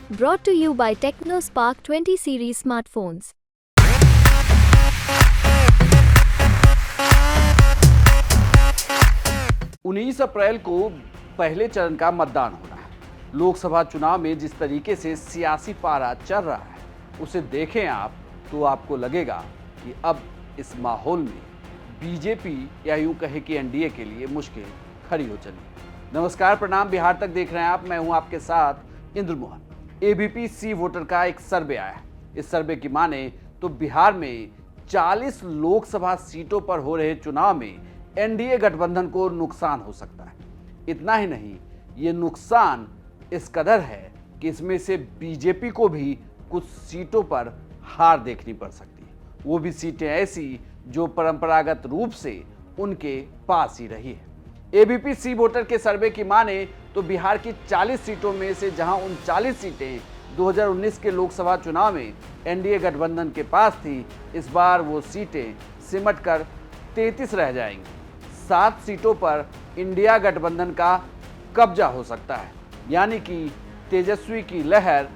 Brought to you by TechnoSpark 20 series smartphones. 19 अप्रैल को पहले चरण का मतदान होना है। लोकसभा चुनाव में जिस तरीके से सियासी पारा चल रहा है उसे देखें आप तो आपको लगेगा कि अब इस माहौल में बीजेपी या यूं कहे कि एनडीए के लिए मुश्किल खड़ी हो चली। नमस्कार, प्रणाम, बिहार तक देख रहे हैं आप। मैं हूं आपके साथ इंद्र मोहन। एबीपी सी वोटर का एक सर्वे आया है। इस सर्वे की माने तो बिहार में 40 लोकसभा सीटों पर हो रहे चुनाव में एनडीए गठबंधन को नुकसान हो सकता है। इतना ही नहीं, ये नुकसान इस कदर है कि इसमें से बीजेपी को भी कुछ सीटों पर हार देखनी पड़ सकती है, वो भी सीटें ऐसी जो परंपरागत रूप से उनके पास ही रही है। एबीपी सी वोटर के सर्वे की माने तो बिहार की 40 सीटों में से जहां 39 सीटें 2019 के लोकसभा चुनाव में एनडीए गठबंधन के पास थी, इस बार वो सीटें सिमटकर 33 रह जाएंगी। 7 सीटों पर इंडिया गठबंधन का कब्जा हो सकता है, यानी कि तेजस्वी की लहर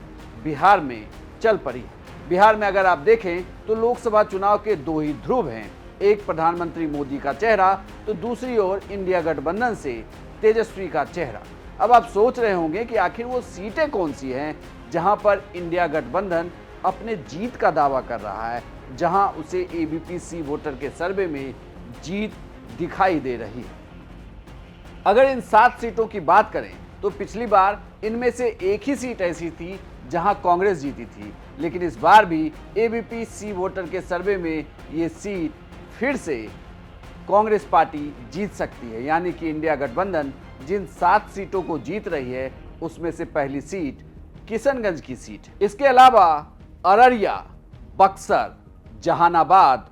बिहार में चल पड़ी है। बिहार में अगर आप देखें तो लोकसभा चुनाव के दो ही ध्रुव हैं, एक प्रधानमंत्री मोदी का चेहरा तो दूसरी ओर इंडिया गठबंधन से तेजस्वी का चेहरा। अब आप सोच रहे होंगे कि आखिर वो सीटें कौन सी हैं जहां पर इंडिया गठबंधन अपने जीत का दावा कर रहा है, जहां उसे एबीपी सी वोटर के सर्वे में जीत दिखाई दे रही है। अगर इन 7 सीटों की बात करें तो पिछली बार इनमें से एक ही सीट ऐसी थी जहां कांग्रेस जीती थी, लेकिन इस बार भी एबीपी सी वोटर के सर्वे में ये सीट फिर से कांग्रेस पार्टी जीत सकती है, यानी कि इंडिया गठबंधन जिन 7 सीटों को जीत रही है उसमें से पहली सीट किशनगंज की सीट है। इसके अलावा अररिया, बक्सर, जहानाबाद,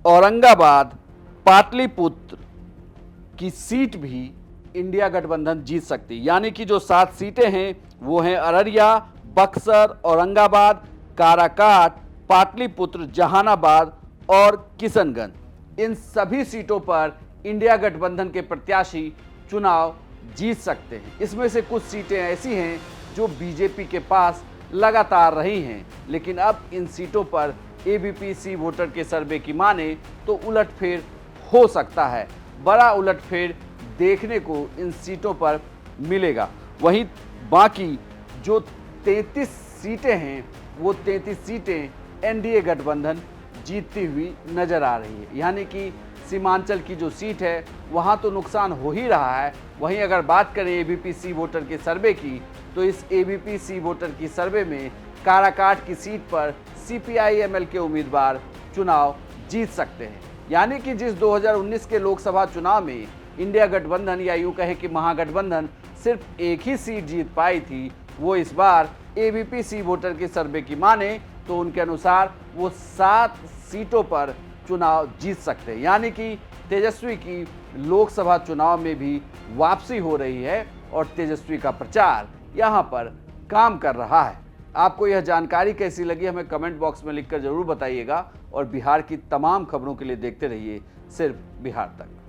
औरंगाबाद, पाटलिपुत्र की सीट भी इंडिया गठबंधन जीत सकती है, यानी कि जो 7 सीटें हैं वो हैं अररिया, बक्सर, औरंगाबाद, काराकाट, पाटलिपुत्र, जहानाबाद और किशनगंज। इन सभी सीटों पर इंडिया गठबंधन के प्रत्याशी चुनाव जीत सकते हैं। इसमें से कुछ सीटें ऐसी हैं जो बीजेपी के पास लगातार रही हैं, लेकिन अब इन सीटों पर एबीपी सी वोटर के सर्वे की माने तो उलटफेर हो सकता है। बड़ा उलटफेर देखने को इन सीटों पर मिलेगा। वहीं बाकी जो 33 सीटें हैं वो 33 सीटें एनडीए गठबंधन जीतती हुई नजर आ रही है, यानी कि सीमांचल की जो सीट है वहां तो नुकसान हो ही रहा है। वहीं अगर बात करें एबीपी सी वोटर के सर्वे की तो इस एबीपी सी वोटर की सर्वे में काराकाट की सीट पर सीपीआई-एमएल के उम्मीदवार चुनाव जीत सकते हैं, यानी कि जिस 2019 के लोकसभा चुनाव में इंडिया गठबंधन या यूं कहे कि महागठबंधन सिर्फ एक ही सीट जीत पाई थी, वो इस बार एबीपी सी वोटर के सर्वे की माने तो उनके अनुसार वो 7 सीटों पर चुनाव जीत सकते हैं, यानी कि तेजस्वी की लोकसभा चुनाव में भी वापसी हो रही है और तेजस्वी का प्रचार यहाँ पर काम कर रहा है। आपको यह जानकारी कैसी लगी हमें कमेंट बॉक्स में लिखकर जरूर बताइएगा और बिहार की तमाम खबरों के लिए देखते रहिए सिर्फ बिहार तक।